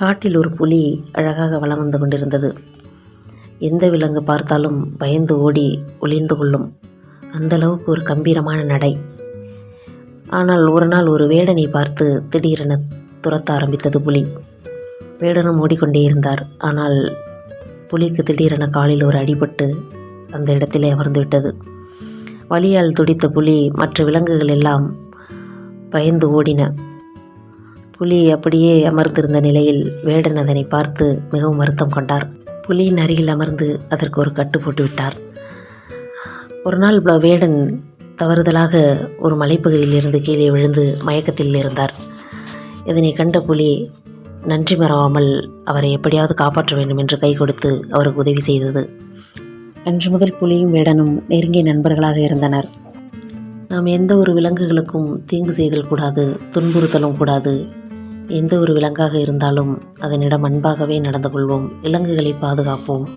காட்டில் ஒரு புலி அழகாக வலம் வந்து கொண்டிருந்தது. எந்த விலங்கு பார்த்தாலும் பயந்து ஓடி ஒளிந்து கொள்ளும். அந்தளவுக்கு ஒரு கம்பீரமான நடை. ஆனால் ஒரு நாள் ஒரு வேடனை பார்த்து திடீரென துரத்த ஆரம்பித்தது புலி. வேடனும் ஓடிக்கொண்டே இருந்தார். ஆனால் புலிக்கு திடீரென காலில் ஒரு அடிபட்டு அந்த இடத்திலே அமர்ந்து விட்டது. வலியால் துடித்த புலி மற்ற விலங்குகள் எல்லாம் பயந்து ஓடின. புலி அப்படியே அமர்ந்திருந்த நிலையில் வேடன் அதனை பார்த்து மிகவும் வருத்தம் கொண்டார். புலியின் அருகில் அமர்ந்து அதற்கு ஒரு கட்டு போட்டு விட்டார். ஒரு நாள் வேடன் தவறுதலாக ஒரு மலைப்பகுதியில் இருந்து கீழே விழுந்து மயக்கத்தில் இருந்தார். இதனை கண்ட புலி நன்றி மறவாமல் அவரை எப்படியாவது காப்பாற்ற வேண்டும் என்று கை கொடுத்து அவருக்கு உதவி செய்தது. அன்று முதல் புலியும் வேடனும் நெருங்கிய நண்பர்களாக இருந்தனர். நாம் எந்த ஒரு விலங்குகளுக்கும் தீங்கு செய்தல் கூடாது, துன்புறுத்தலும் கூடாது. எந்த ஒரு விலங்காக இருந்தாலும் அதனிடம் அன்பாகவே நடந்து கொள்வோம். விலங்குகளை பாதுகாப்போம்.